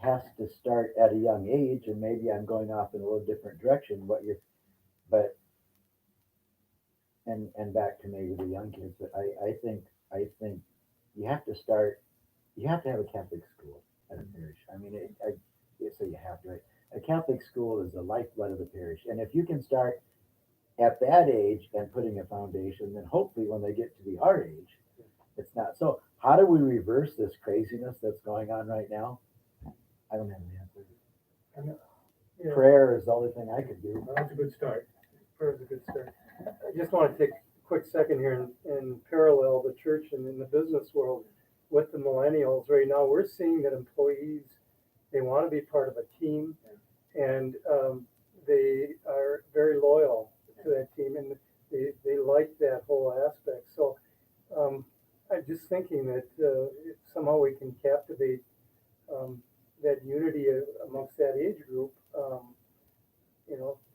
has to start at a young age, and maybe I'm going off in a little different direction. And back to maybe the young kids, but I think you have to start. You have to have a Catholic school at a parish. I mean, so you have to. Right? A Catholic school is the lifeblood of the parish, and if you can start at that age and putting a foundation, then hopefully when they get to be our age, it's not. So how do we reverse this craziness that's going on right now? I don't have an answer. Yeah, Prayer is the only thing I could do. Well, that's a good start. prayer is a good start. I just want to take a quick second here and parallel the church and in the business world with the millennials. Right now, we're seeing that employees, they want to be part of a team, and they are very loyal to that team, and they like that whole aspect. So I'm just thinking that somehow we can captivate that unity amongst that age group.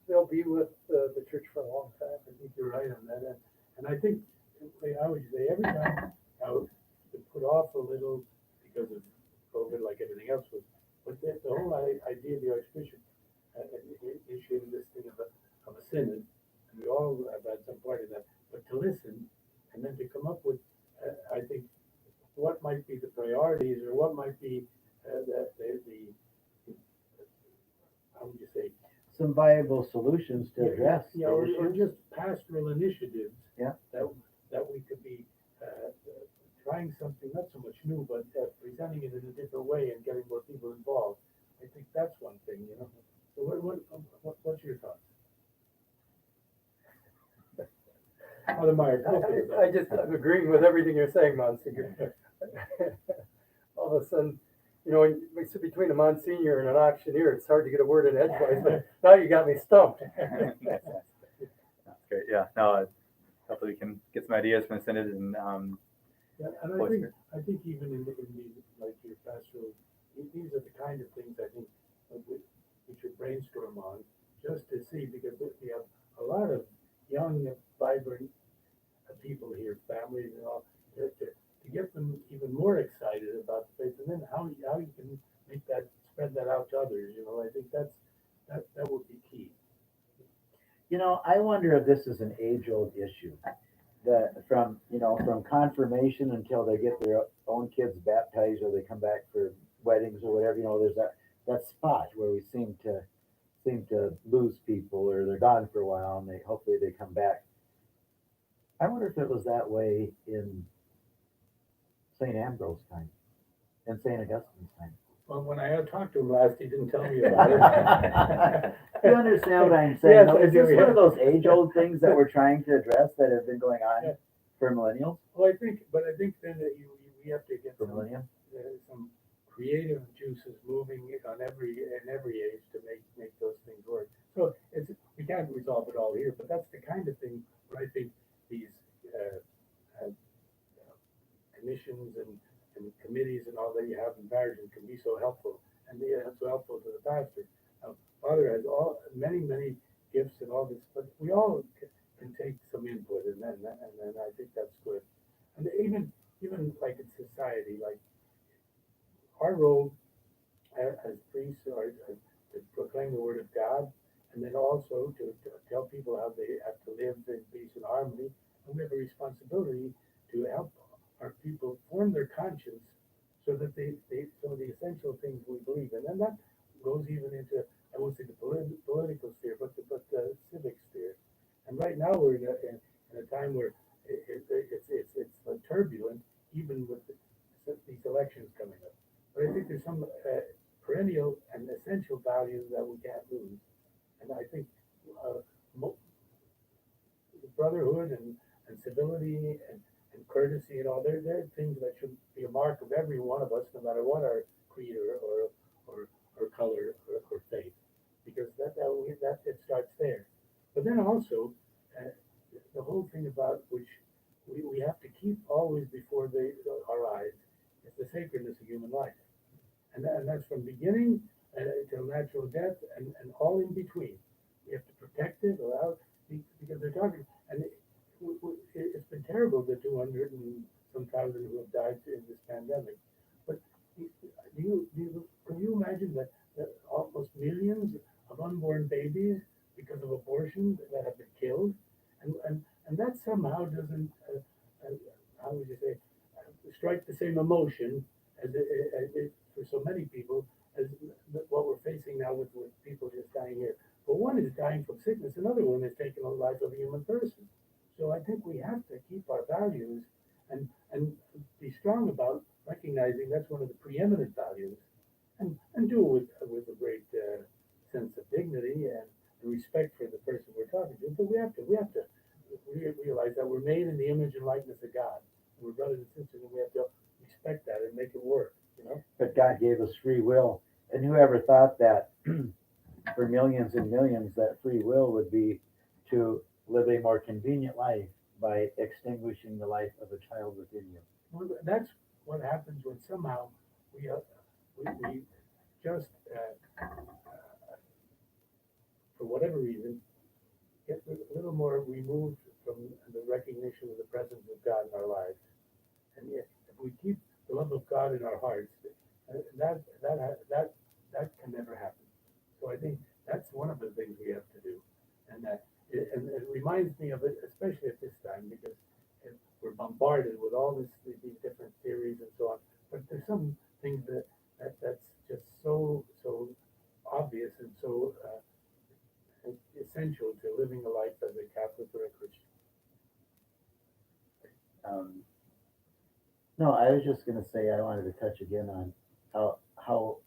They'll be with the church for a long time. I think you're right on that. And I think, I would say, every time I was put off a little because of COVID, like everything else was, but the whole idea of the Archbishop initiating this thing of a synod, and we all have had some part in that, but to listen and then to come up with, I think, what might be the priorities, or what might be the how would you say, Some viable solutions to address. yeah, or just pastoral initiatives. Yeah. That we could be trying something not so much new, but presenting it in a different way and getting more people involved. I think that's one thing. So what's your thoughts? Father Myers, I'm agreeing with everything you're saying, Monsignor. All of a sudden, when we sit between a Monsignor and an auctioneer, it's hard to get a word in edgewise, but now you got me stumped. That's great. Yeah. No, hopefully we can get some ideas from the synod and yeah, and I think even in the like your pastoral, these are the kind of things I think we should brainstorm on, just to see, because we have a lot of young, vibrant people here, families and all, to get them even more excited about the faith, and then how you can make that, spread that out to others. I think that would be key. I wonder if this is an age-old issue. From confirmation until they get their own kids baptized, or they come back for weddings or whatever. There's that spot where we seem to lose people, or they're gone for a while, and hopefully they come back. I wonder if it was that way in St. Ambrose's time and St. Augustine's time. Well, when I talked to him last, he didn't tell me about it. You understand what I'm saying? Yes, though? I Is this do, one yeah. of those age-old things that we're trying to address that have been going Yeah. on for millennials? Well, I think then that we have to get For millennium? some creative juices moving in every age to make those things work. So we can't resolve it all here, but that's the kind of thing where I think these uh, uh, commissions and committees and all that you have in parishes can be so helpful, and they are so helpful to the pastor. Father has many gifts and all this, but we all can take some input, and then I think that's good. And even like in society, like our role as priests are to proclaim the word of God, and then also to tell people how they have to live in peace and harmony. And we have a responsibility to help our people form their conscience so that some of the essential things we believe in, and that goes even into, I won't say the political sphere, but the civic sphere. And right now we're in a time where it's turbulent, even with these elections coming up. But I think there's some perennial and essential values that we can't lose. And I think uh, brotherhood and civility and courtesy and all, they're things that should be a mark of every one of us, no matter what our creed or color or faith, because that it starts there. But then also, uh, the whole thing about which we have to keep always before our eyes is the sacredness of human life. And that's from beginning till natural death and all in between. We have to protect it, because they're talking, and it's been terrible, the 200 and some thousand who have died in this pandemic. But can you imagine that almost millions of unborn babies because of abortion that have been killed, and that somehow doesn't, how would you say, strike the same emotion as it for so many people as what we're facing now with people just dying here. But one is dying from sickness, another one is taking the life of a human person. So I think we have to keep our values and be strong about recognizing that's one of the preeminent values, and do it with a great sense of dignity and respect for the person we're talking to. But we have to realize that we're made in the image and likeness of God. We're brothers and sisters, and we have to respect that and make it work. But God gave us free will. And whoever thought that for millions and millions, that free will would be to live a more convenient life by extinguishing the life of a child within you. Well, that's what happens when somehow we just, for whatever reason, get a little more removed from the recognition of the presence of God in our lives. And yet, if we keep the love of God in our hearts, that can never happen. So I think that's one of the things we have to do, and it reminds me of it, especially at this time, because we're bombarded with all these different theories and so on. But there's some things that's just so obvious and so essential to living a life as a Catholic or a Christian. No, I was just going to say I wanted to touch again on how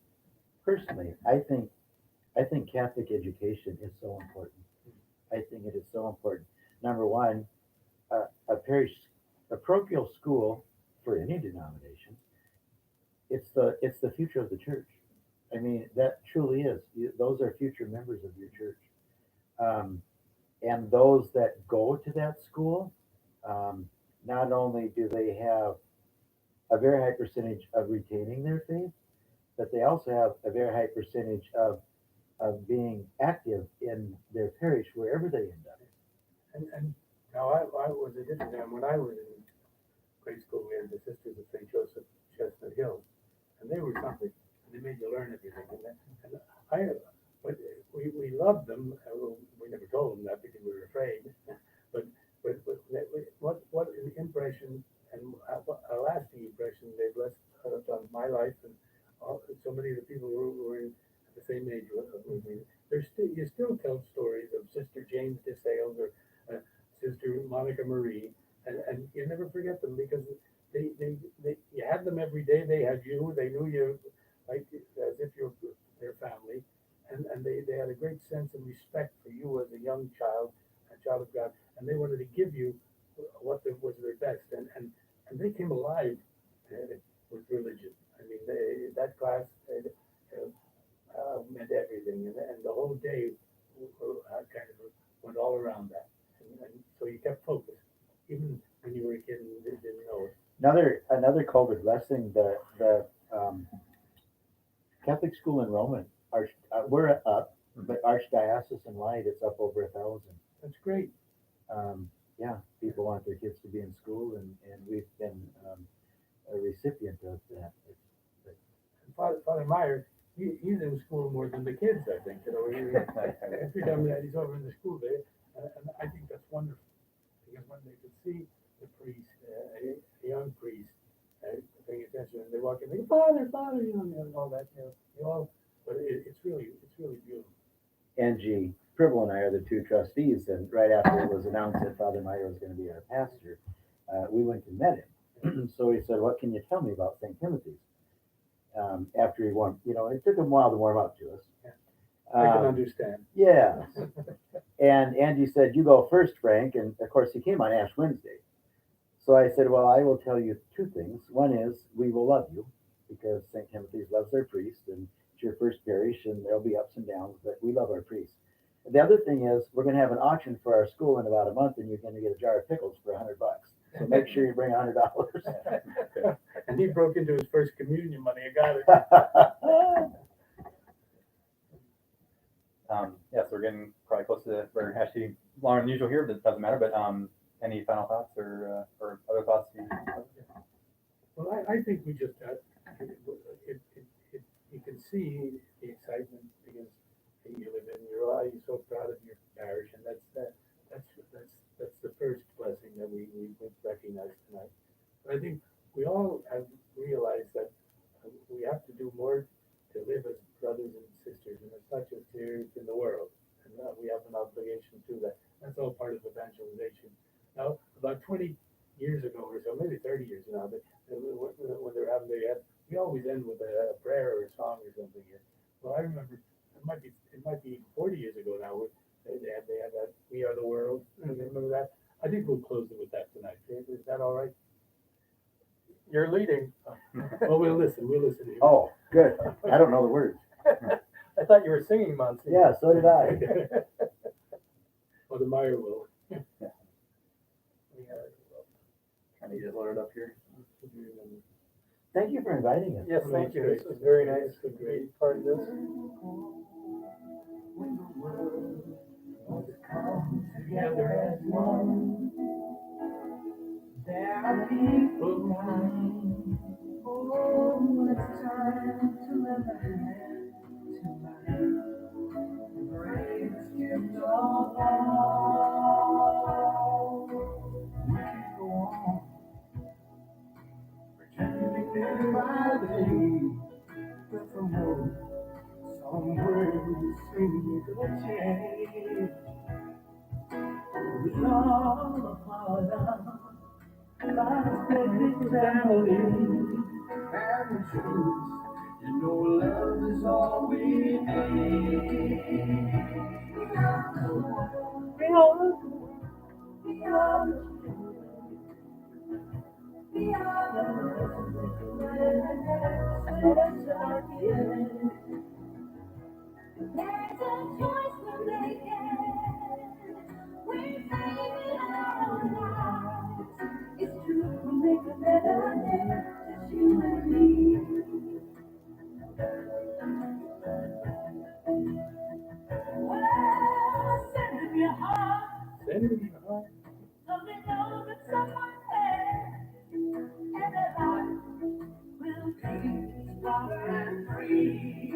personally I think Catholic education is so important. I think it is so important. Number one, a parochial school for any denomination, it's the future of the church. I mean, that truly is. Those are future members of your church, and those that go to that school, not only do they have a very high percentage of retaining their faith, but they also have a very high percentage of being active in their parish wherever they end up. And now I was a different man when I was in grade school. We had the Sisters of St. Joseph, Chestnut Hill, and they were something. And they made you learn everything. But we loved them. We never told them that because we were afraid. But what an impression and a lasting impression they've left on my life and so many of the people who were at the same age with me. You still tell stories of Sister James DeSales or Sister Monica Marie, and you never forget them because they you had them every day. They had you. They knew you like if you're their family, and they had a great sense of respect for you as a young child, a child of God, and they wanted to give you what was their best, and they came alive with religion. I mean, that class meant everything, and the whole day kind of went all around that, and so you kept focused, even when you were a kid and didn't know it. Another COVID blessing, the Catholic school enrollment, we're up, but archdiocesan wide, it's up over 1,000. That's great. Yeah, people want their kids to be in school, and we've been a recipient of that. Father Meyer, he's in school more than the kids, I think. You know, every time that he's over in the school there, and I think that's wonderful, because when they could see the priest, a young priest, paying attention, and they walk in, they go, Father, you know, and all that, you know, but it's really beautiful. Angie Pribble and I are the two trustees, and right after it was announced that Father Meyer was going to be our pastor, we went and met him. So he said, "What can you tell me about St. Timothy's?" After he warmed, it took him a while to warm up to us. I can understand. Yeah. And Angie said, "You go first, Frank." And of course, he came on Ash Wednesday. So I said, "Well, I will tell you two things. One is we will love you because St. Timothy's loves their priest, and it's your first parish, and there'll be ups and downs, but we love our priest. The other thing is we're going to have an auction for our school in about a month, and you're going to get a jar of pickles for $100. So make sure you bring $100." And he broke into his first communion money. I got it. Yeah, so we're getting probably close to, we're actually longer than usual here, but it doesn't matter. But any final thoughts or other thoughts? Well, I think we just you can see the excitement because you live in your life. You're so proud of your parish, and that's the first blessing that we recognize tonight. But I think we all have realized that we have to do more to live as brothers and sisters, and it's not just here, it's in the world, and we have an obligation to that. That's all part of evangelization. Now, about 20 years ago or so, maybe 30 years now, when they were having we always end with a prayer or a song or something here. Well, I remember it might be 40 years ago now. They had that "We Are the World." Remember that? I think we'll close it with that tonight. Is that all right? You're leading. Well, we'll listen. Here. Oh, good. I don't know the words. I thought you were singing, Monsignor. Yeah, so did I. Well, the Meyer will. Trying to get it loaded up here. Thank you for inviting us. Yes, thank you. This was very nice to be part of this. When the world must come together as one, there are people crying. Oh, it's time to lend a hand to life, the greatest gift of all. We can go on pretending day by day, but from home, somewhere we seem to change. We all are part of God's big family, and the truth, love is all we need. We are the world. We are the world. We are the world. We are the world. There's a choice we're making. We're saving our lives. It's true, we'll make a better day. Just you and me. Well, send in your heart. Send it in your heart. Let me know that someone cares. And that life will be stronger and free.